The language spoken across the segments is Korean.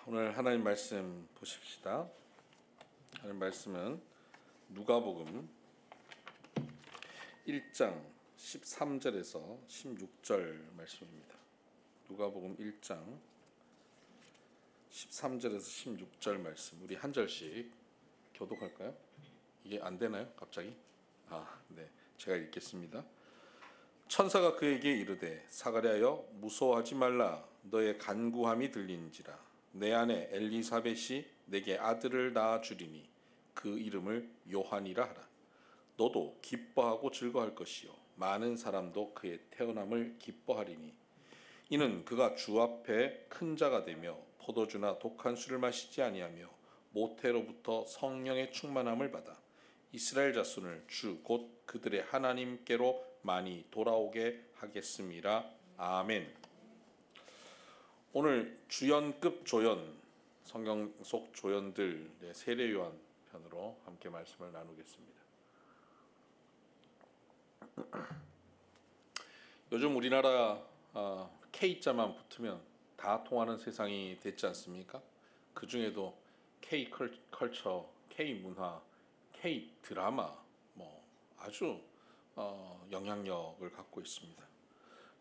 오늘 하나님 말씀 보십시다. 하나님 말씀은 누가복음 1장 13절에서 16절 말씀입니다. 누가복음 1장 13절에서 16절 말씀. 우리 한 절씩 교독할까요? 이게 안 되나요? 갑자기? 네. 제가 읽겠습니다. 천사가 그에게 이르되 사가랴여 무서워하지 말라. 너의 간구함이 들리는지라. 내 아내 엘리사벳이 내게 아들을 낳아 주리니 그 이름을 요한이라 하라. 너도 기뻐하고 즐거워할 것이요 많은 사람도 그의 태어남을 기뻐하리니 이는 그가 주 앞에 큰 자가 되며 포도주나 독한 술을 마시지 아니하며 모태로부터 성령의 충만함을 받아 이스라엘 자손을 주 곧 그들의 하나님께로 많이 돌아오게 하겠음이라. 아멘. 오늘 주연급 조연, 성경 속 조연들 세례 요한 편으로 함께 말씀을 나누겠습니다. 요즘 우리나라 K자만 붙으면 다 통하는 세상이 됐지 않습니까? 그 중에도 K 컬처, K 문화, K 드라마 아주 영향력을 갖고 있습니다.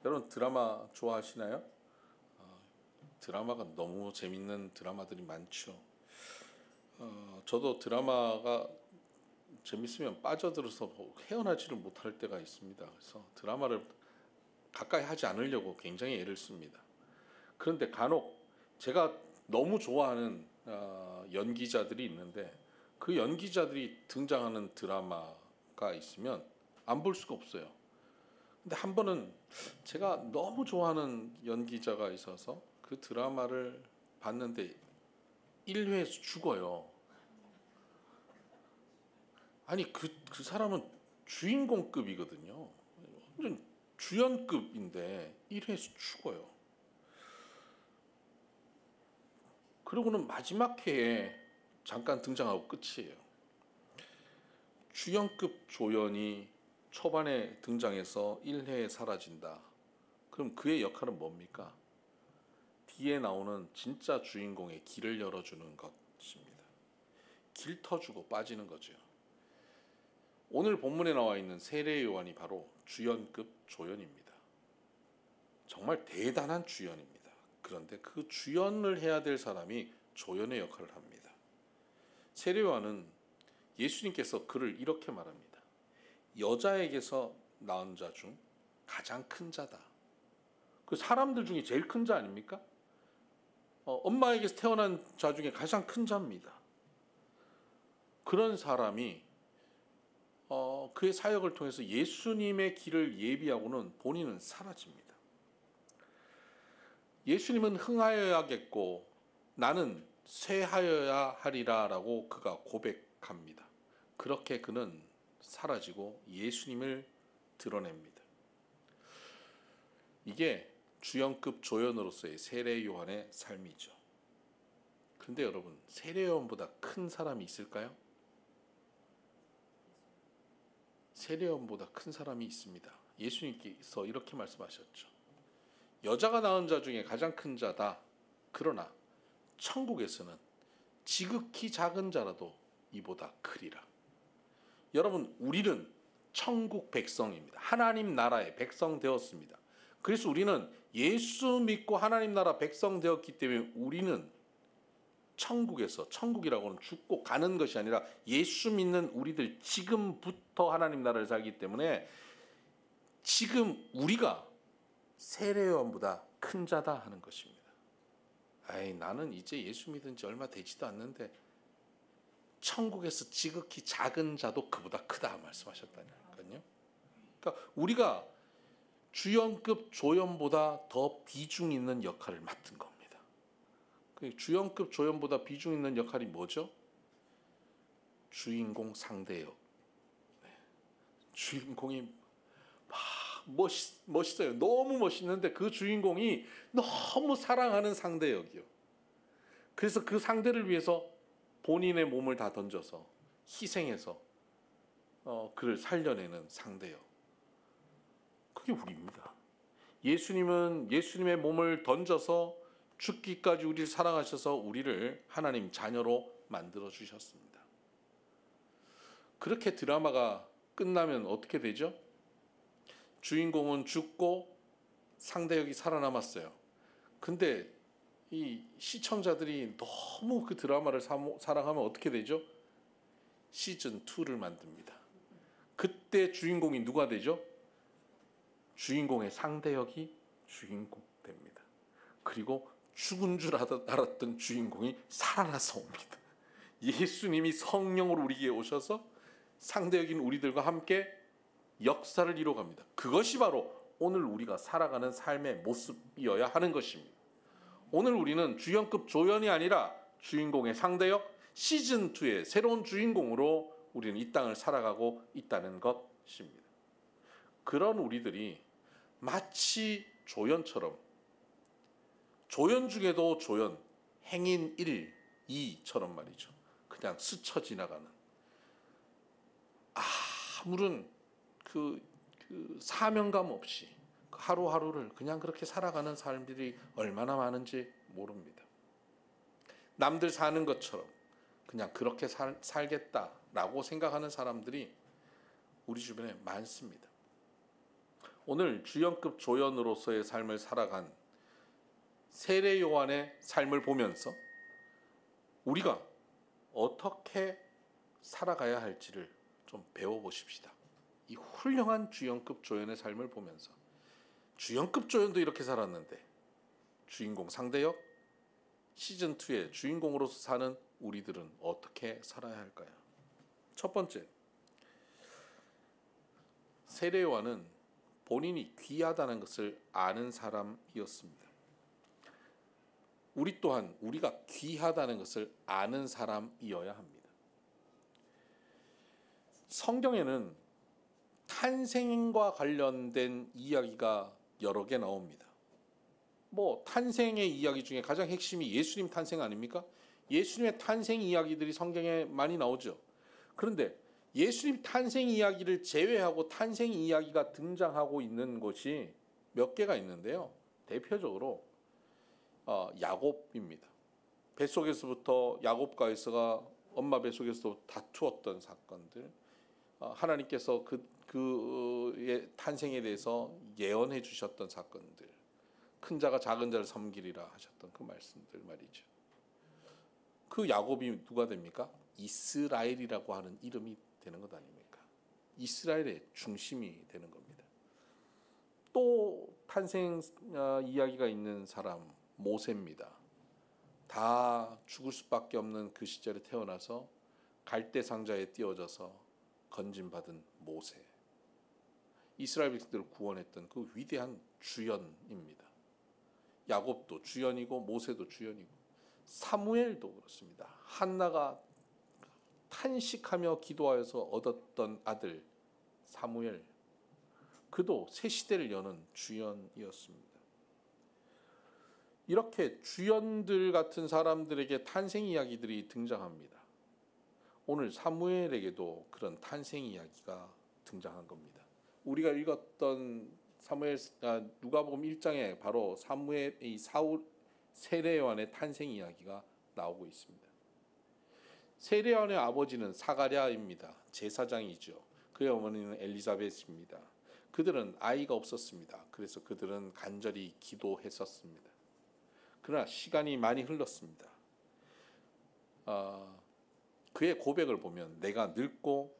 여러분 드라마 좋아하시나요? 드라마가 너무 재밌는 드라마들이 많죠. 저도 드라마가 재밌으면 빠져들어서 헤어나지를 못할 때가 있습니다. 그래서 드라마를 가까이 하지 않으려고 굉장히 애를 씁니다. 그런데 간혹 제가 너무 좋아하는 연기자들이 있는데 그 연기자들이 등장하는 드라마가 있으면 안 볼 수가 없어요. 근데 한 번은 제가 너무 좋아하는 연기자가 있어서 그 드라마를 봤는데 1회에서 죽어요. 아니 그 사람은 주인공급이거든요. 완전 주연급인데 1회에서 죽어요. 그러고는 마지막 회에 잠깐 등장하고 끝이에요. 주연급 조연이 초반에 등장해서 1회에 사라진다. 그럼 그의 역할은 뭡니까? 뒤에 나오는 진짜 주인공의 길을 열어주는 것입니다. 길 터주고 빠지는 거죠. 오늘 본문에 나와 있는 세례 요한이 바로 주연급 조연입니다. 정말 대단한 주연입니다. 그런데 그 주연을 해야 될 사람이 조연의 역할을 합니다. 세례 요한은 예수님께서 그를 이렇게 말합니다. 여자에게서 낳은 자 중 가장 큰 자다. 그 사람들 중에 제일 큰 자 아닙니까? 엄마에게서 태어난 자 중에 가장 큰 자입니다. 그런 사람이 그의 사역을 통해서 예수님의 길을 예비하고는 본인은 사라집니다. 예수님은 흥하여야겠고 나는 쇠하여야 하리라 라고 그가 고백합니다. 그렇게 그는 사라지고 예수님을 드러냅니다. 이게 주연급 조연으로서의 세례 요한의 삶이죠. 그런데 여러분 세례 요한보다 큰 사람이 있을까요? 세례 요한보다 큰 사람이 있습니다. 예수님께서 이렇게 말씀하셨죠. 여자가 낳은 자 중에 가장 큰 자다. 그러나 천국에서는 지극히 작은 자라도 이보다 크리라. 여러분 우리는 천국 백성입니다. 하나님 나라의 백성 되었습니다. 그래서 우리는 예수 믿고 하나님 나라 백성 되었기 때문에 우리는 천국에서, 천국이라고는 죽고 가는 것이 아니라 예수 믿는 우리들 지금부터 하나님 나라를 살기 때문에 지금 우리가 세례 요한보다 큰 자다 하는 것입니다. 나는 이제 예수 믿은 지 얼마 되지도 않는데 천국에서 지극히 작은 자도 그보다 크다 말씀하셨다니까요. 그러니까 우리가 주연급 조연보다 더 비중 있는 역할을 맡은 겁니다. 주연급 조연보다 비중 있는 역할이 뭐죠? 주인공 상대역. 주인공이 멋있어요. 너무 멋있는데 그 주인공이 너무 사랑하는 상대역이요. 그래서 그 상대를 위해서 본인의 몸을 다 던져서 희생해서 그를 살려내는 상대역. 그게 우리입니다. 예수님은 예수님의 몸을 던져서 죽기까지 우리를 사랑하셔서 우리를 하나님 자녀로 만들어 주셨습니다. 그렇게 드라마가 끝나면 어떻게 되죠? 주인공은 죽고 상대역이 살아남았어요. 근데 이 시청자들이 너무 그 드라마를 사랑하면 어떻게 되죠? 시즌 2를 만듭니다. 그때 주인공이 누가 되죠? 주인공의 상대역이 주인공 됩니다. 그리고 죽은 줄 알았던 주인공이 살아나서 옵니다. 예수님이 성령으로 우리에게 오셔서 상대역인 우리들과 함께 역사를 이뤄갑니다. 그것이 바로 오늘 우리가 살아가는 삶의 모습이어야 하는 것입니다. 오늘 우리는 주연급 조연이 아니라 주인공의 상대역 시즌2의 새로운 주인공으로 우리는 이 땅을 살아가고 있다는 것입니다. 그런 우리들이 마치 조연처럼, 조연 중에도 조연, 행인 1, 2처럼 말이죠. 그냥 스쳐 지나가는, 아무런 그 사명감 없이 하루하루를 그냥 그렇게 살아가는 사람들이 얼마나 많은지 모릅니다. 남들 사는 것처럼 그냥 그렇게 살겠다라고 생각하는 사람들이 우리 주변에 많습니다. 오늘 주연급 조연으로서의 삶을 살아간 세례 요한의 삶을 보면서 우리가 어떻게 살아가야 할지를 좀 배워보십시다. 이 훌륭한 주연급 조연의 삶을 보면서 주연급 조연도 이렇게 살았는데 주인공 상대역 시즌2의 주인공으로서 사는 우리들은 어떻게 살아야 할까요? 첫 번째, 세례 요한은 본인이 귀하다는 것을 아는 사람이었습니다. 우리 또한 우리가 귀하다는 것을 아는 사람이어야 합니다. 성경에는 탄생과 관련된 이야기가 여러 개 나옵니다. 탄생의 이야기 중에 가장 핵심이 예수님 탄생 아닙니까? 예수님의 탄생 이야기들이 성경에 많이 나오죠. 그런데 예수님 탄생 이야기를 제외하고 탄생 이야기가 등장하고 있는 것이 몇 개가 있는데요. 대표적으로 야곱입니다. 뱃속에서부터 야곱과 에서가 엄마 뱃속에서 다투었던 사건들, 하나님께서 그의 탄생에 대해서 예언해 주셨던 사건들, 큰 자가 작은 자를 섬기리라 하셨던 그 말씀들 말이죠. 그 야곱이 누가 됩니까? 이스라엘이라고 하는 이름이 되는 것 아닙니까? 이스라엘의 중심이 되는 겁니다. 또 탄생 이야기가 있는 사람 모세입니다. 다 죽을 수밖에 없는 그 시절에 태어나서 갈대 상자에 띄워져서 건진받은 모세. 이스라엘 백성들을 구원했던 그 위대한 주연입니다. 야곱도 주연이고 모세도 주연이고 사무엘도 그렇습니다. 한나가 탄식하며 기도하여서 얻었던 아들 사무엘, 그도 새 시대를 여는 주연이었습니다. 이렇게 주연들 같은 사람들에게 탄생 이야기들이 등장합니다. 오늘 사무엘에게도 그런 탄생 이야기가 등장한 겁니다. 우리가 읽었던 누가복음 1장에 바로 사무엘의 세례 요한의 탄생 이야기가 나오고 있습니다. 세례 요한의 아버지는 사가랴입니다. 제사장이죠. 그의 어머니는 엘리사벳입니다. 그들은 아이가 없었습니다. 그래서 그들은 간절히 기도했었습니다. 그러나 시간이 많이 흘렀습니다. 그의 고백을 보면 내가 늙고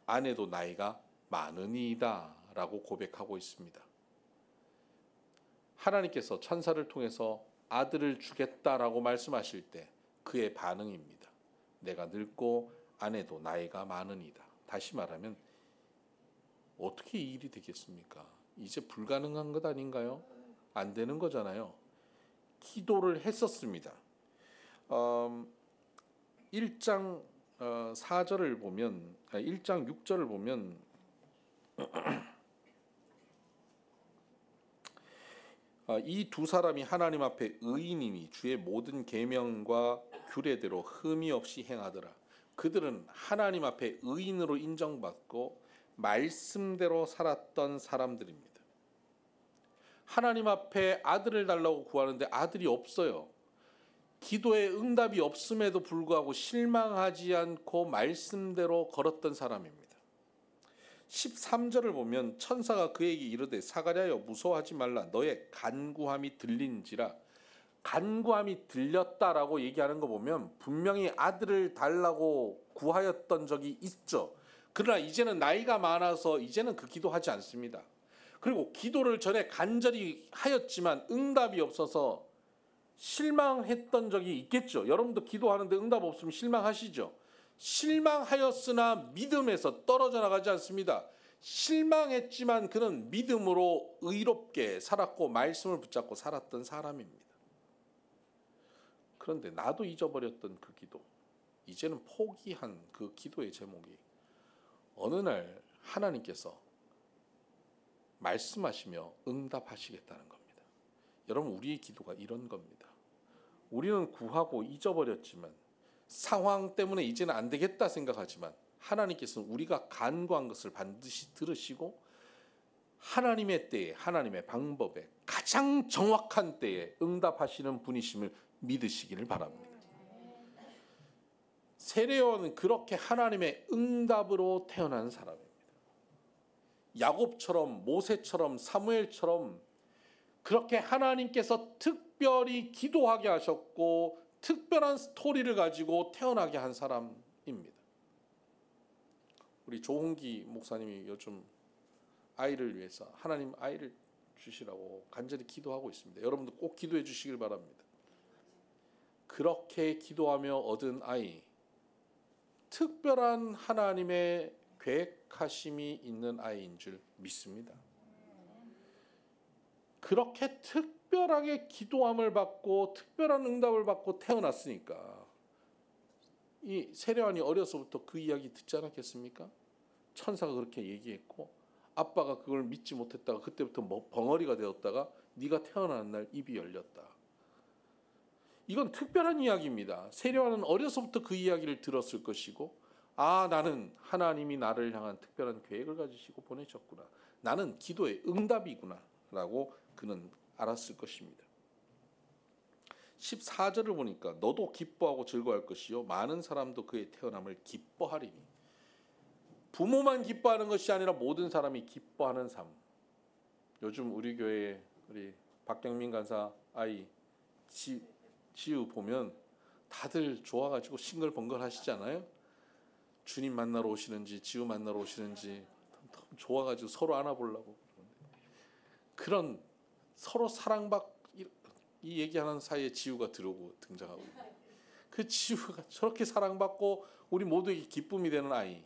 아내도 나이가 많으니이다 라고 고백하고 있습니다. 하나님께서 천사를 통해서 아들을 주겠다라고 말씀하실 때 그의 반응입니다. 내가 늙고 아내도 나이가 많으니이다. 다시 말하면 어떻게 이 일이 되겠습니까? 이제 불가능한 것 아닌가요? 안 되는 거잖아요. 기도를 했었습니다. 1장 4절을 보면 1장 6절을 보면 이 두 사람이 하나님 앞에 의인이니 주의 모든 계명과 규례대로 흠이 없이 행하더라. 그들은 하나님 앞에 의인으로 인정받고 말씀대로 살았던 사람들입니다. 하나님 앞에 아들을 달라고 구하는데 아들이 없어요. 기도에 응답이 없음에도 불구하고 실망하지 않고 말씀대로 걸었던 사람입니다. 13절을 보면 천사가 그에게 이르되 사가랴여 무서워하지 말라 너의 간구함이 들린지라. 간구함이 들렸다라고 얘기하는 거 보면 분명히 아들을 달라고 구하였던 적이 있죠. 그러나 이제는 나이가 많아서 이제는 그 기도하지 않습니다. 그리고 기도를 전에 간절히 하였지만 응답이 없어서 실망했던 적이 있겠죠. 여러분도 기도하는데 응답 없으면 실망하시죠. 실망하였으나 믿음에서 떨어져 나가지 않습니다. 실망했지만 그는 믿음으로 의롭게 살았고 말씀을 붙잡고 살았던 사람입니다. 그런데 나도 잊어버렸던 그 기도, 이제는 포기한 그 기도의 제목이 어느 날 하나님께서 말씀하시며 응답하시겠다는 겁니다. 여러분, 우리의 기도가 이런 겁니다. 우리는 구하고 잊어버렸지만 상황 때문에 이제는 안 되겠다 생각하지만 하나님께서는 우리가 간구한 것을 반드시 들으시고 하나님의 때에, 하나님의 방법에, 가장 정확한 때에 응답하시는 분이심을 믿으시기를 바랍니다. 세례요한은 그렇게 하나님의 응답으로 태어난 사람입니다. 야곱처럼, 모세처럼, 사무엘처럼 그렇게 하나님께서 특별히 기도하게 하셨고 특별한 스토리를 가지고 태어나게 한 사람입니다. 우리 조홍기 목사님이 요즘 아이를 위해서 하나님 아이를 주시라고 간절히 기도하고 있습니다. 여러분도 꼭 기도해 주시길 바랍니다. 그렇게 기도하며 얻은 아이, 특별한 하나님의 계획하심이 있는 아이인 줄 믿습니다. 그렇게 특별하게 기도함을 받고 특별한 응답을 받고 태어났으니까 이 세례요한이 어려서부터 그 이야기 듣지 않았겠습니까? 천사가 그렇게 얘기했고 아빠가 그걸 믿지 못했다가 그때부터 벙어리가 되었다가 네가 태어나는 날 입이 열렸다. 이건 특별한 이야기입니다. 세례요한은 어려서부터 그 이야기를 들었을 것이고 아, 나는 하나님이 나를 향한 특별한 계획을 가지시고 보내셨구나. 나는 기도의 응답이구나 라고 그는 알았을 것입니다. 14절을 보니까 너도 기뻐하고 즐거워할 것이요 많은 사람도 그의 태어남을 기뻐하리니. 부모만 기뻐하는 것이 아니라 모든 사람이 기뻐하는 삶. 요즘 우리 교회 우리 박경민 간사 아이 지우 보면 다들 좋아가지고 싱글벙글 하시잖아요. 주님 만나러 오시는지 지우 만나러 오시는지 좋아가지고 서로 안아보려고. 그런 서로 이 얘기하는 사이에 지우가 들어오고 등장하고 그 지우가 저렇게 사랑받고 우리 모두에게 기쁨이 되는 아이,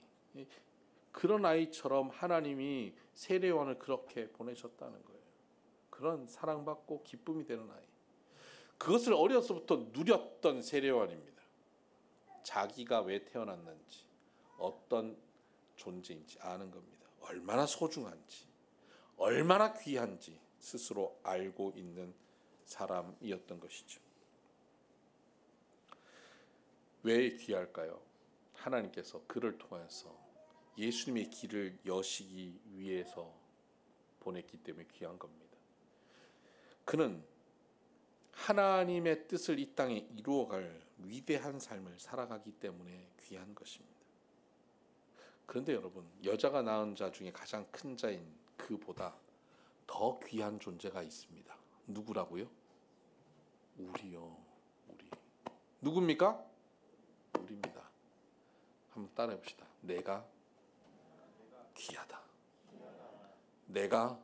그런 아이처럼 하나님이 세례요한을 그렇게 보내셨다는 거예요. 그런 사랑받고 기쁨이 되는 아이, 그것을 어려서부터 누렸던 세례요한입니다. 자기가 왜 태어났는지 어떤 존재인지 아는 겁니다. 얼마나 소중한지 얼마나 귀한지 스스로 알고 있는 사람이었던 것이죠. 왜 귀할까요? 하나님께서 그를 통해서 예수님의 길을 여시기 위해서 보냈기 때문에 귀한 겁니다. 그는 하나님의 뜻을 이 땅에 이루어갈 위대한 삶을 살아가기 때문에 귀한 것입니다. 그런데 여러분, 여자가 낳은 자 중에 가장 큰 자인 그보다 더 귀한 존재가 있습니다. 누구라고요? 우리요. 우리. 누굽니까? 우리입니다. 한번 따라해 봅시다. 내가 귀하다. 내가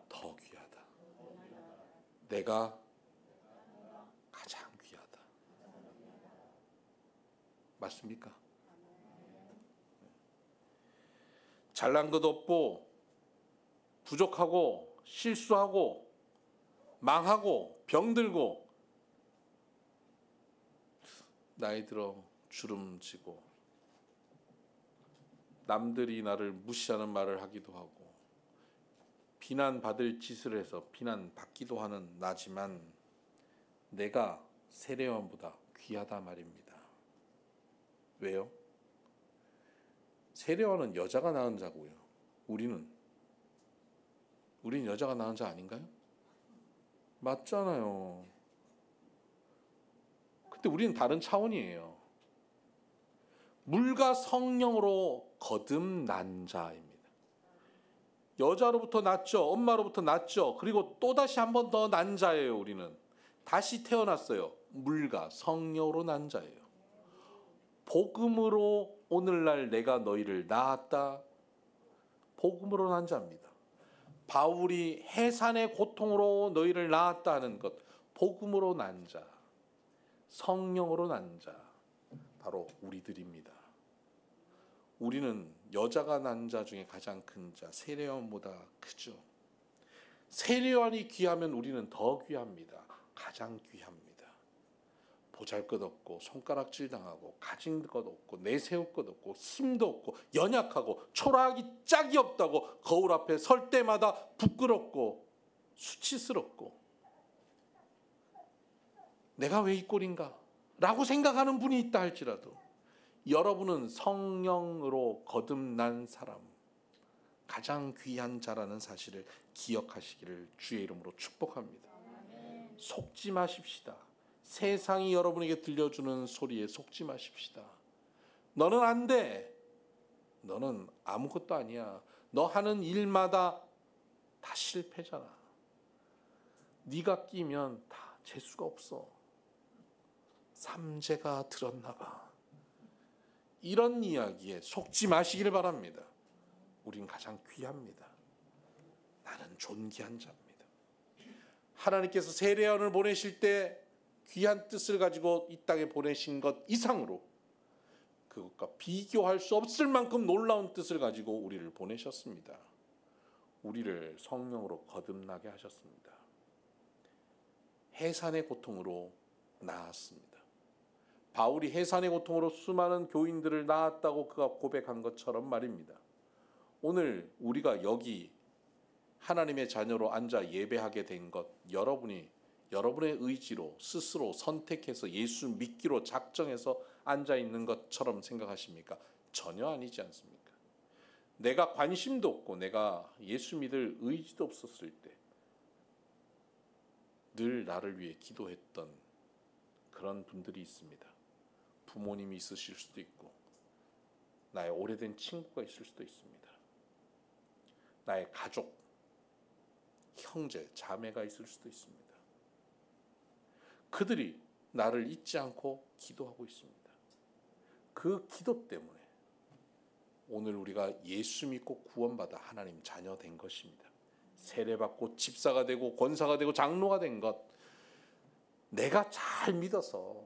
더 귀하다. 내가 가장 귀하다. 맞습니까? 잘난 것 없고 부족하고 실수하고 망하고 병들고 나이 들어 주름지고 남들이 나를 무시하는 말을 하기도 하고 비난받을 짓을 해서 비난받기도 하는 나지만 내가 세례요한보다 귀하다 말입니다. 왜요? 세례요한은 여자가 낳은 자고요. 우리는 우린 여자가 낳은 자 아닌가요? 맞잖아요. 근데 우리는 다른 차원이에요. 물과 성령으로 거듭난 자입니다. 여자로부터 났죠. 엄마로부터 났죠. 그리고 또다시 한 번 더 난 자예요. 우리는 다시 태어났어요. 물과 성령으로 난 자예요. 복음으로 오늘날 내가 너희를 낳았다. 복음으로 난 자입니다. 바울이 해산의 고통으로 너희를 낳았다 하는 것, 복음으로 난 자, 성령으로 난 자, 바로 우리들입니다. 우리는 여자가 난 자 중에 가장 큰 자, 세례요한보다 크죠. 세례요한이 귀하면 우리는 더 귀합니다. 가장 귀합니다. 보잘것없고 손가락질 당하고 가진 것 없고 내세울 것 없고 힘도 없고 연약하고 초라하기 짝이 없다고 거울 앞에 설 때마다 부끄럽고 수치스럽고 내가 왜 이 꼴인가 라고 생각하는 분이 있다 할지라도 여러분은 성령으로 거듭난 사람, 가장 귀한 자라는 사실을 기억하시기를 주의 이름으로 축복합니다. 속지 마십시다. 세상이 여러분에게 들려주는 소리에 속지 마십시다. 너는 안 돼. 너는 아무것도 아니야. 너 하는 일마다 다 실패잖아. 네가 끼면 다 재수가 없어. 삼재가 들었나 봐. 이런 이야기에 속지 마시기를 바랍니다. 우린 가장 귀합니다. 나는 존귀한 자입니다. 하나님께서 세례요한을 보내실 때 귀한 뜻을 가지고 이 땅에 보내신 것 이상으로 그것과 비교할 수 없을 만큼 놀라운 뜻을 가지고 우리를 보내셨습니다. 우리를 성령으로 거듭나게 하셨습니다. 해산의 고통으로 낳았습니다. 바울이 해산의 고통으로 수많은 교인들을 낳았다고 그가 고백한 것처럼 말입니다. 오늘 우리가 여기 하나님의 자녀로 앉아 예배하게 된 것, 여러분의 의지로 스스로 선택해서 예수 믿기로 작정해서 앉아 있는 것처럼 생각하십니까? 전혀 아니지 않습니까? 내가 관심도 없고 내가 예수 믿을 의지도 없었을 때 늘 나를 위해 기도했던 그런 분들이 있습니다. 부모님이 있으실 수도 있고 나의 오래된 친구가 있을 수도 있습니다. 나의 가족, 형제, 자매가 있을 수도 있습니다. 그들이 나를 잊지 않고 기도하고 있습니다. 그 기도 때문에 오늘 우리가 예수 믿고 구원받아 하나님 자녀 된 것입니다. 세례받고 집사가 되고 권사가 되고 장로가 된 것, 내가 잘 믿어서,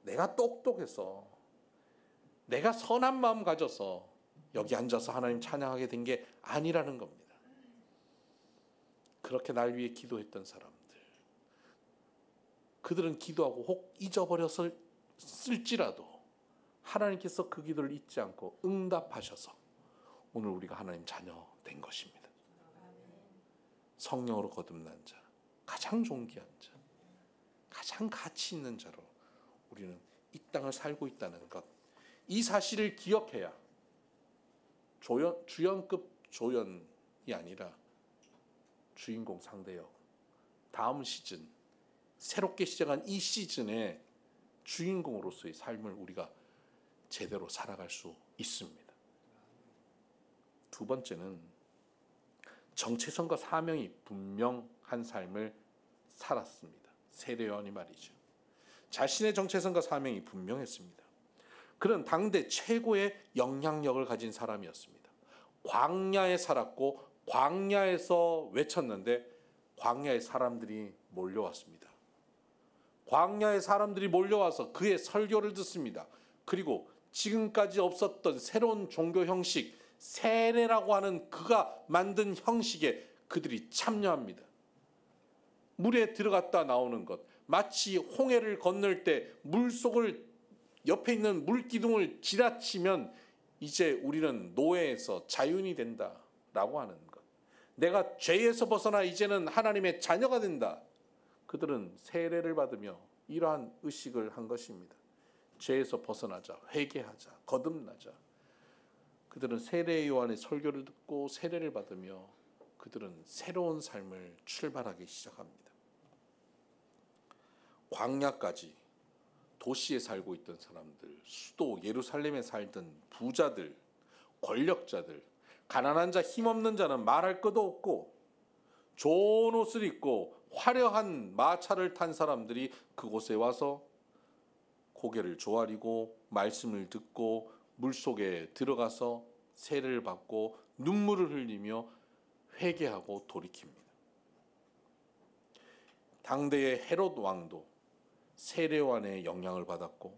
내가 똑똑해서, 내가 선한 마음 가져서 여기 앉아서 하나님 찬양하게 된 게 아니라는 겁니다. 그렇게 날 위해 기도했던 사람들, 그들은 기도하고 혹 잊어버렸을지라도 하나님께서 그 기도를 잊지 않고 응답하셔서 오늘 우리가 하나님 자녀 된 것입니다. 성령으로 거듭난 자, 가장 존귀한 자, 가장 가치 있는 자로 우리는 이 땅을 살고 있다는 것, 이 사실을 기억해야 주연급 조연이 아니라 주인공 상대역, 다음 시즌, 새롭게 시작한 이 시즌의 주인공으로서의 삶을 우리가 제대로 살아갈 수 있습니다. 두 번째는 정체성과 사명이 분명한 삶을 살았습니다. 세례요한이 말이죠. 자신의 정체성과 사명이 분명했습니다. 그는 당대 최고의 영향력을 가진 사람이었습니다. 광야에 살았고 광야에서 외쳤는데 광야에 사람들이 몰려왔습니다. 광야에 사람들이 몰려와서 그의 설교를 듣습니다. 그리고 지금까지 없었던 새로운 종교 형식, 세례라고 하는 그가 만든 형식에 그들이 참여합니다. 물에 들어갔다 나오는 것, 마치 홍해를 건널 때 물속을 옆에 있는 물기둥을 지나치면 이제 우리는 노예에서 자유인이 된다라고 하는 것, 내가 죄에서 벗어나 이제는 하나님의 자녀가 된다. 그들은 세례를 받으며 이러한 의식을 한 것입니다. 죄에서 벗어나자, 회개하자, 거듭나자. 그들은 세례 요한의 설교를 듣고 세례를 받으며 그들은 새로운 삶을 출발하기 시작합니다. 광야까지 도시에 살고 있던 사람들, 수도 예루살렘에 살던 부자들, 권력자들, 가난한 자, 힘없는 자는 말할 것도 없고 좋은 옷을 입고 화려한 마차를 탄 사람들이 그곳에 와서 고개를 조아리고 말씀을 듣고 물속에 들어가서 세례를 받고 눈물을 흘리며 회개하고 돌이킵니다. 당대의 헤롯 왕도 세례요한의 영향을 받았고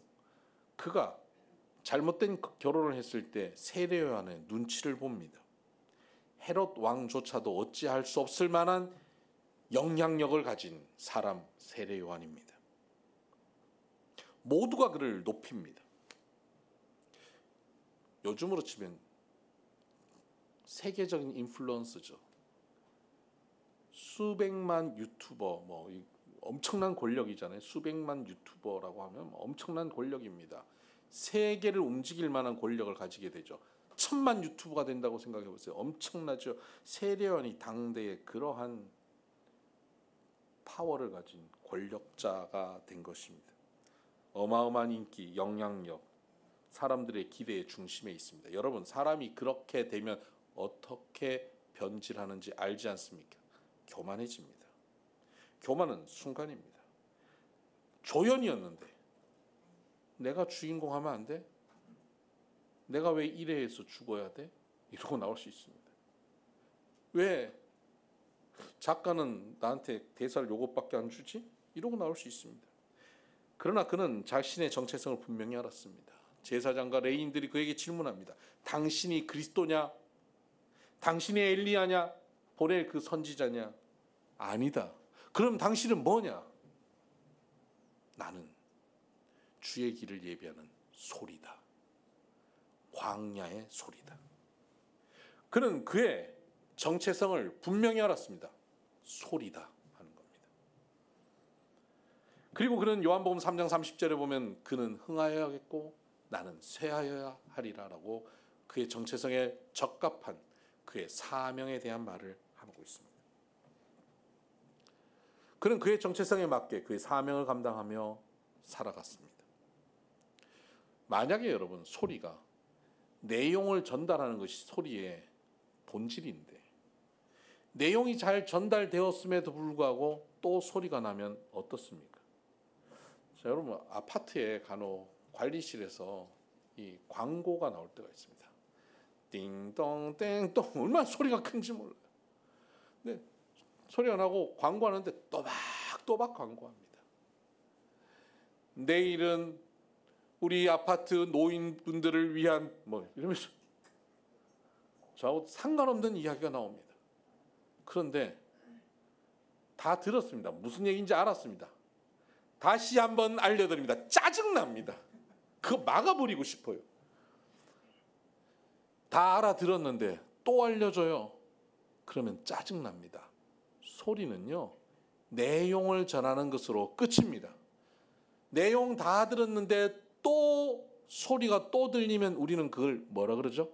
그가 잘못된 결혼을 했을 때 세례요한의 눈치를 봅니다. 헤롯 왕조차도 어찌할 수 없을 만한 영향력을 가진 사람 세례요한입니다. 모두가 그를 높입니다. 요즘으로 치면 세계적인 인플루언서죠. 수백만 유튜버, 엄청난 권력이잖아요. 수백만 유튜버라고 하면 엄청난 권력입니다. 세계를 움직일 만한 권력을 가지게 되죠. 1000만 유튜버가 된다고 생각해 보세요. 엄청나죠. 세례요한이 당대의 그러한 파워를 가진 권력자가 된 것입니다. 어마어마한 인기, 영향력, 사람들의 기대의 중심에 있습니다. 여러분, 사람이 그렇게 되면 어떻게 변질하는지 알지 않습니까? 교만해집니다. 교만은 순간입니다. 조연이었는데 내가 주인공 하면 안 돼? 내가 왜 이래 해서 죽어야 돼? 이러고 나올 수 있습니다. 왜 작가는 나한테 대사를 요것밖에 안 주지? 이러고 나올 수 있습니다. 그러나 그는 자신의 정체성을 분명히 알았습니다. 제사장과 레위인들이 그에게 질문합니다. 당신이 그리스도냐? 당신이 엘리야냐? 보낼 그 선지자냐? 아니다. 그럼 당신은 뭐냐? 나는 주의 길을 예비하는 소리다. 광야의 소리다. 그는 그의 정체성을 분명히 알았습니다. 소리다 하는 겁니다. 그리고 그는 요한복음 3장 30절에 보면 그는 흥하여야겠고 나는 쇠하여야 하리라라고 그의 정체성에 적합한 그의 사명에 대한 말을 하고 있습니다. 그는 그의 정체성에 맞게 그의 사명을 감당하며 살아갔습니다. 만약에 여러분 소리가 내용을 전달하는 것이 소리의 본질인데 내용이 잘 전달되었음에도 불구하고 또 소리가 나면 어떻습니까? 자, 여러분 아파트에 간혹 관리실에서 이 광고가 나올 때가 있습니다. 띵동 땡동 얼마나 소리가 큰지 몰라요. 근데 소리가 나고 광고하는데 또박또박 광고합니다. 내일은 우리 아파트 노인분들을 위한 이러면서 저하고 상관없는 이야기가 나옵니다. 그런데 다 들었습니다. 무슨 얘기인지 알았습니다. 다시 한번 알려드립니다. 짜증납니다. 그거 막아버리고 싶어요. 다 알아들었는데 또 알려줘요. 그러면 짜증납니다. 소리는요, 내용을 전하는 것으로 끝입니다. 내용 다 들었는데 또 소리가 또 들리면 우리는 그걸 뭐라 그러죠?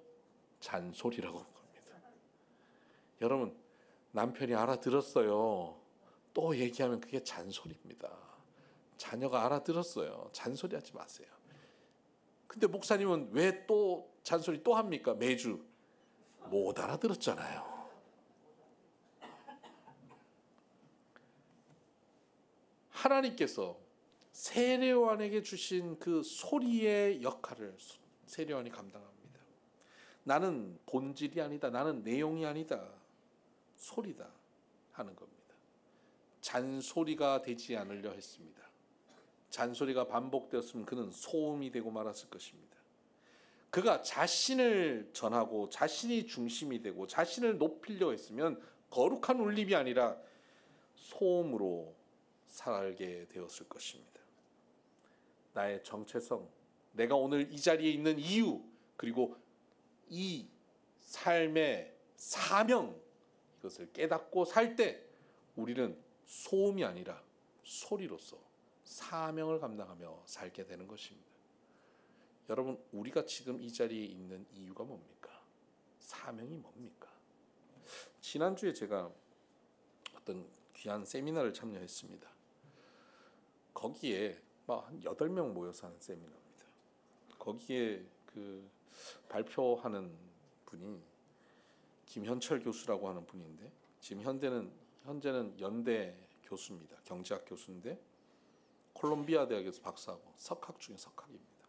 잔소리라고 합니다. 여러분, 남편이 알아들었어요. 또 얘기하면 그게 잔소리입니다. 자녀가 알아들었어요. 잔소리하지 마세요. 근데 목사님은 왜 또 잔소리 또 합니까? 매주 못 알아들었잖아요. 하나님께서 세례요한에게 주신 그 소리의 역할을 세례요한이 감당합니다. 나는 본질이 아니다. 나는 내용이 아니다. 소리다 하는 겁니다. 잔소리가 되지 않으려 했습니다. 잔소리가 반복되었으면 그는 소음이 되고 말았을 것입니다. 그가 자신을 전하고 자신이 중심이 되고 자신을 높이려 했으면 거룩한 울림이 아니라 소음으로 살게 되었을 것입니다. 나의 정체성, 내가 오늘 이 자리에 있는 이유, 그리고 이 삶의 사명, 이것을 깨닫고 살 때 우리는 소음이 아니라 소리로서 사명을 감당하며 살게 되는 것입니다. 여러분, 우리가 지금 이 자리에 있는 이유가 뭡니까? 사명이 뭡니까? 지난주에 제가 어떤 귀한 세미나를 참여했습니다. 거기에 막 한 8명 모여서 하는 세미나입니다. 거기에 그 발표하는 분이 김현철 교수라고 하는 분인데, 지금 현재는 연대 교수입니다. 경제학 교수인데 콜롬비아 대학에서 박사하고 석학 중에 석학입니다.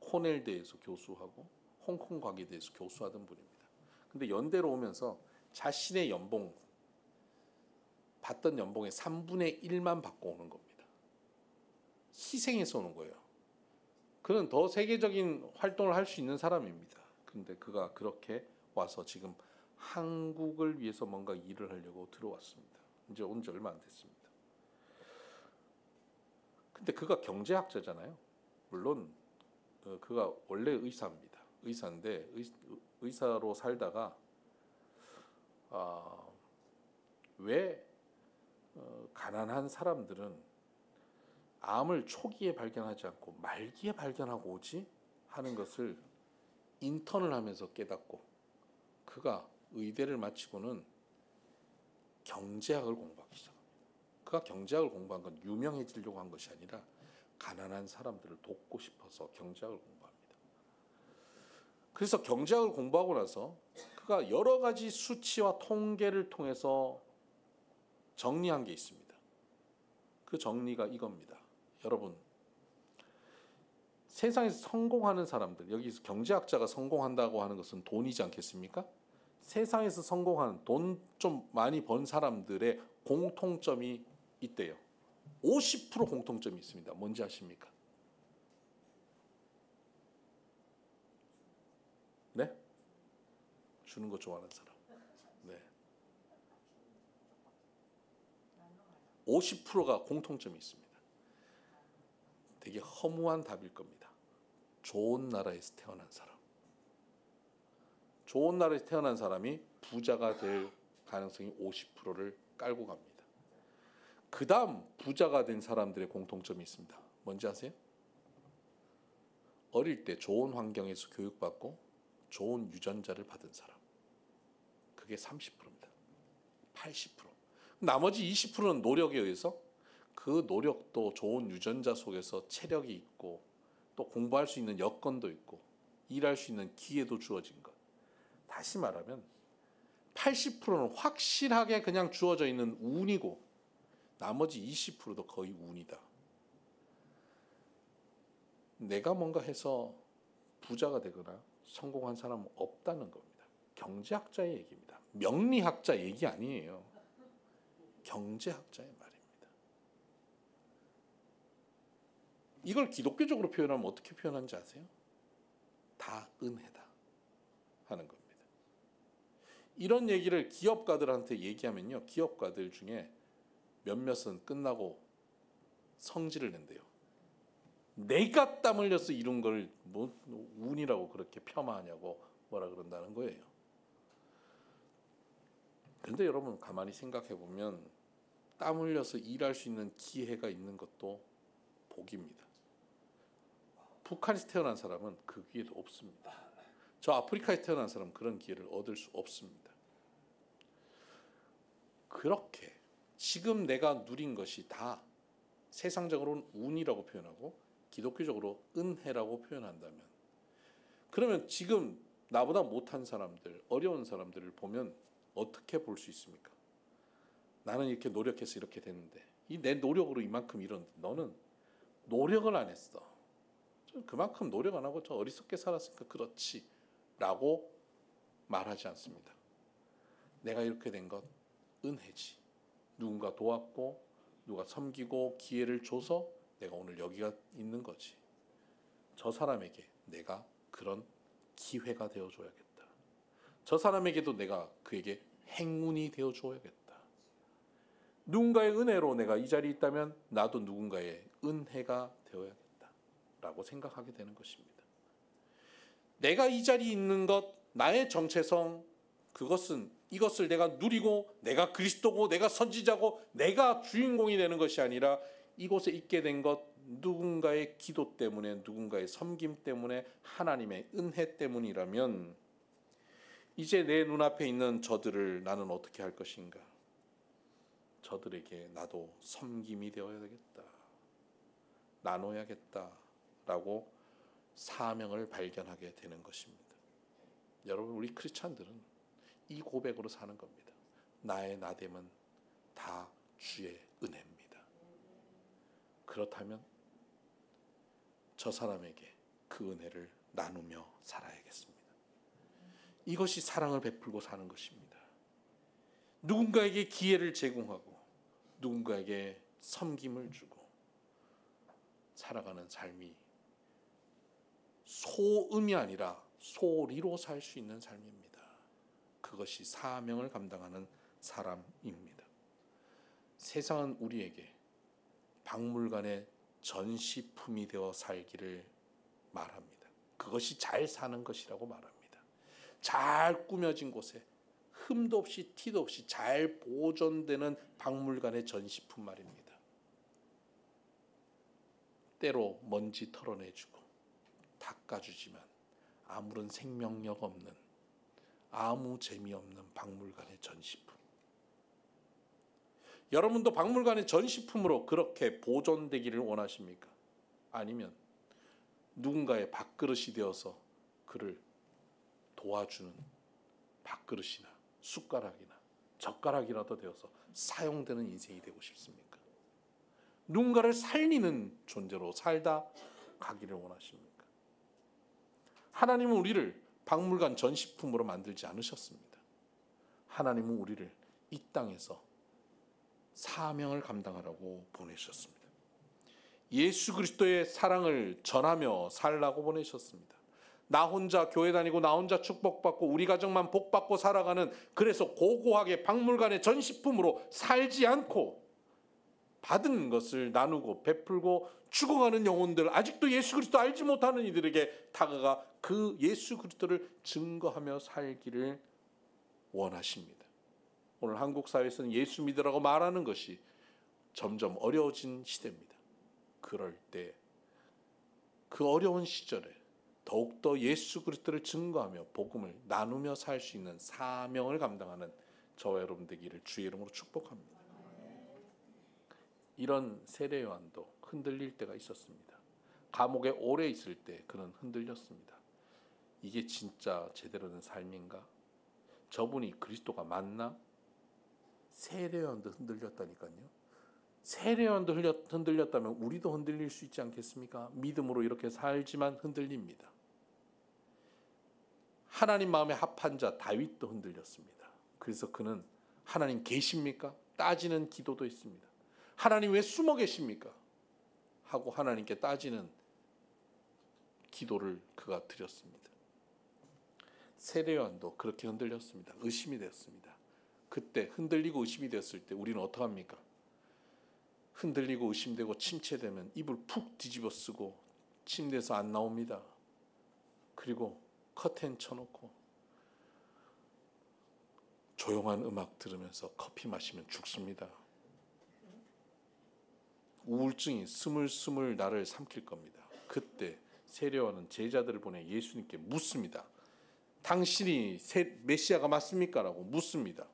코넬대에서 교수하고 홍콩 과기대에서 교수하던 분입니다. 근데 연대로 오면서 자신의 받던 연봉의 3분의 1만 받고 오는 겁니다. 희생해서 오는 거예요. 그는 더 세계적인 활동을 할 수 있는 사람입니다. 근데 그가 그렇게 와서 지금 한국을 위해서 뭔가 일을 하려고 들어왔습니다. 이제 온 지 얼마 안 됐습니다. 근데 그가 경제학자잖아요. 물론 그가 원래 의사입니다. 의사인데 의사로 살다가 왜 가난한 사람들은 암을 초기에 발견하지 않고 말기에 발견하고 오지 하는 것을 인턴을 하면서 깨닫고, 그가 의대를 마치고는 경제학을 공부하기 시작합니다. 그가 경제학을 공부한 건 유명해지려고 한 것이 아니라 가난한 사람들을 돕고 싶어서 경제학을 공부합니다. 그래서 경제학을 공부하고 나서 그가 여러 가지 수치와 통계를 통해서 정리한 게 있습니다. 그 정리가 이겁니다. 여러분, 세상에서 성공하는 사람들, 여기서 경제학자가 성공한다고 하는 것은 돈이지 않겠습니까? 세상에서 성공하는, 돈 좀 많이 번 사람들의 공통점이 있대요. 50% 공통점이 있습니다. 뭔지 아십니까? 네? 주는 거 좋아하는 사람. 네. 50%가 공통점이 있습니다. 되게 허무한 답일 겁니다. 좋은 나라에서 태어난 사람. 좋은 나라에서 태어난 사람이 부자가 될 가능성이 50%를 깔고 갑니다. 그 다음 부자가 된 사람들의 공통점이 있습니다. 뭔지 아세요? 어릴 때 좋은 환경에서 교육받고 좋은 유전자를 받은 사람. 그게 30%입니다. 80%. 나머지 20%는 노력에 의해서, 그 노력도 좋은 유전자 속에서 체력이 있고 또 공부할 수 있는 여건도 있고 일할 수 있는 기회도 주어진 것. 다시 말하면 80%는 확실하게 그냥 주어져 있는 운이고 나머지 20%도 거의 운이다. 내가 뭔가 해서 부자가 되거나 성공한 사람은 없다는 겁니다. 경제학자의 얘기입니다. 명리학자 얘기 아니에요. 경제학자의 말입니다. 이걸 기독교적으로 표현하면 어떻게 표현하는지 아세요? 다 은혜다 하는 겁니다. 이런 얘기를 기업가들한테 얘기하면요, 기업가들 중에 몇몇은 끝나고 성질을 낸대요. 내가 땀 흘려서 이룬 걸 뭐 운이라고 그렇게 폄하하냐고 뭐라 그런다는 거예요. 그런데 여러분 가만히 생각해 보면 땀 흘려서 일할 수 있는 기회가 있는 것도 복입니다. 북한에서 태어난 사람은 그 기회도 없습니다. 저 아프리카에서 태어난 사람은 그런 기회를 얻을 수 없습니다. 그렇게 지금 내가 누린 것이 다 세상적으로는 운이라고 표현하고 기독교적으로 은혜라고 표현한다면, 그러면 지금 나보다 못한 사람들, 어려운 사람들을 보면 어떻게 볼 수 있습니까? 나는 이렇게 노력해서 이렇게 됐는데, 이 내 노력으로 이만큼 이뤘는데 너는 노력을 안 했어. 그만큼 노력 안 하고 저 어리석게 살았으니까 그렇지 라고 말하지 않습니다. 내가 이렇게 된 것 은혜지. 누군가 도왔고 누가 섬기고 기회를 줘서 내가 오늘 여기가 있는 거지. 저 사람에게 내가 그런 기회가 되어줘야겠다. 저 사람에게도 내가 그에게 행운이 되어줘야겠다. 누군가의 은혜로 내가 이 자리에 있다면 나도 누군가의 은혜가 되어야겠다 라고 생각하게 되는 것입니다. 내가 이 자리에 있는 것, 나의 정체성, 이것을 내가 누리고 내가 그리스도고 내가 선지자고 내가 주인공이 되는 것이 아니라 이곳에 있게 된 것 누군가의 기도 때문에, 누군가의 섬김 때문에, 하나님의 은혜 때문이라면 이제 내 눈앞에 있는 저들을 나는 어떻게 할 것인가? 저들에게 나도 섬김이 되어야 되겠다. 나눠야겠다라고 사명을 발견하게 되는 것입니다. 여러분, 우리 크리스찬들은 이 고백으로 사는 겁니다. 나의 나됨은 다 주의 은혜입니다. 그렇다면 저 사람에게 그 은혜를 나누며 살아야겠습니다. 이것이 사랑을 베풀고 사는 것입니다. 누군가에게 기회를 제공하고 누군가에게 섬김을 주고 살아가는 삶이 소음이 아니라 소리로 살 수 있는 삶입니다. 그것이 사명을 감당하는 사람입니다. 세상은 우리에게 박물관의 전시품이 되어 살기를 말합니다. 그것이 잘 사는 것이라고 말합니다. 잘 꾸며진 곳에 흠도 없이 티도 없이 잘 보존되는 박물관의 전시품 말입니다. 때로 먼지 털어내주고 닦아주지만 아무런 생명력 없는, 아무 재미없는 박물관의 전시품. 여러분도 박물관의 전시품으로 그렇게 보존되기를 원하십니까? 아니면 누군가의 밥그릇이 되어서 그를 도와주는 밥그릇이나 숟가락이나 젓가락이라도 되어서 사용되는 인생이 되고 싶습니까? 누군가를 살리는 존재로 살다 가기를 원하십니까? 하나님은 우리를 박물관 전시품으로 만들지 않으셨습니다. 하나님은 우리를 이 땅에서 사명을 감당하라고 보내셨습니다. 예수 그리스도의 사랑을 전하며 살라고 보내셨습니다. 나 혼자 교회 다니고 나 혼자 축복받고 우리 가정만 복받고 살아가는, 그래서 고고하게 박물관의 전시품으로 살지 않고 받은 것을 나누고 베풀고 죽어가는 영혼들, 아직도 예수 그리스도 알지 못하는 이들에게 다가가 그 예수 그리스도를 증거하며 살기를 원하십니다. 오늘 한국 사회에서는 예수 믿으라고 말하는 것이 점점 어려워진 시대입니다. 그럴 때 그 어려운 시절에 더욱더 예수 그리스도를 증거하며 복음을 나누며 살 수 있는 사명을 감당하는 저와 여러분 되기를 주의 이름으로 축복합니다. 이런 세례 요한도 흔들릴 때가 있었습니다. 감옥에 오래 있을 때 그는 흔들렸습니다. 이게 진짜 제대로 된 삶인가? 저분이 그리스도가 맞나? 세례 요한도 흔들렸다니까요. 세례 요한도 흔들렸다면 우리도 흔들릴 수 있지 않겠습니까? 믿음으로 이렇게 살지만 흔들립니다. 하나님 마음에 합한 자 다윗도 흔들렸습니다. 그래서 그는 하나님 계십니까? 따지는 기도도 했습니다. 하나님 왜 숨어 계십니까? 하고 하나님께 따지는 기도를 그가 드렸습니다. 세례 요한도 그렇게 흔들렸습니다. 의심이 되었습니다. 그때 흔들리고 의심이 되었을 때 우리는 어떡합니까? 흔들리고 의심되고 침체되면 이불 푹 뒤집어 쓰고 침대에서 안 나옵니다. 그리고 커튼 쳐놓고 조용한 음악 들으면서 커피 마시면 죽습니다. 우울증이 스물스물 나를 삼킬 겁니다. 그때 세례 요한은 제자들을 보내 예수님께 묻습니다. 당신이 메시아가 맞습니까? 라고 묻습니다.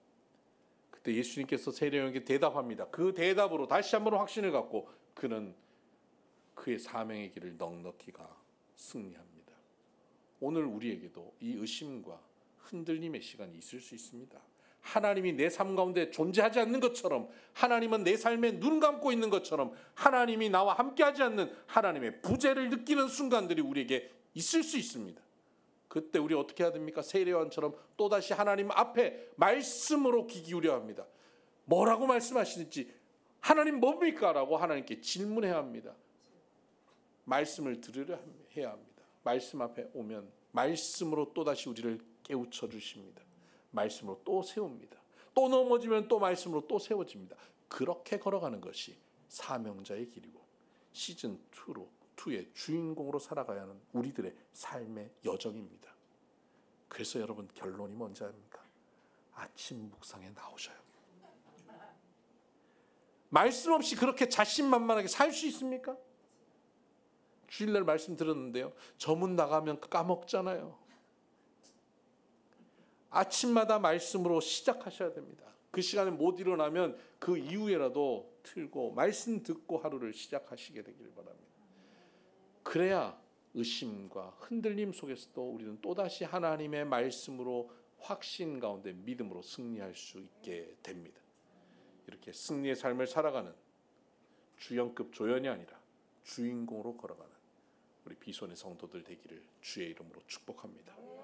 그때 예수님께서 세례 요한에게 대답합니다. 그 대답으로 다시 한번 확신을 갖고 그는 그의 사명의 길을 넉넉히 가 승리합니다. 오늘 우리에게도 이 의심과 흔들림의 시간이 있을 수 있습니다. 하나님이 내 삶 가운데 존재하지 않는 것처럼, 하나님은 내 삶에 눈 감고 있는 것처럼, 하나님이 나와 함께하지 않는 하나님의 부재를 느끼는 순간들이 우리에게 있을 수 있습니다. 그때 우리 어떻게 해야 됩니까? 세례 요한처럼 또다시 하나님 앞에 말씀으로 귀 기울여야 합니다. 뭐라고 말씀하시는지, 하나님 뭡니까? 라고 하나님께 질문해야 합니다. 말씀을 들으려 해야 합니다. 말씀 앞에 오면 말씀으로 또다시 우리를 깨우쳐 주십니다. 말씀으로 또 세웁니다. 또 넘어지면 또 말씀으로 또 세워집니다. 그렇게 걸어가는 것이 사명자의 길이고 시즌2의 주인공으로 살아가야 하는 우리들의 삶의 여정입니다. 그래서 여러분, 결론이 뭔지 압니까? 아침 묵상에 나오셔야 합니다. 말씀 없이 그렇게 자신만만하게 살 수 있습니까? 주일날 말씀 들었는데요, 저 문 나가면 까먹잖아요. 아침마다 말씀으로 시작하셔야 됩니다. 그 시간에 못 일어나면 그 이후에라도 틀고 말씀 듣고 하루를 시작하시게 되기를 바랍니다. 그래야 의심과 흔들림 속에서도 우리는 또다시 하나님의 말씀으로 확신 가운데 믿음으로 승리할 수 있게 됩니다. 이렇게 승리의 삶을 살아가는 주연급 조연이 아니라 주인공으로 걸어가는 우리 비손의 성도들 되기를 주의 이름으로 축복합니다.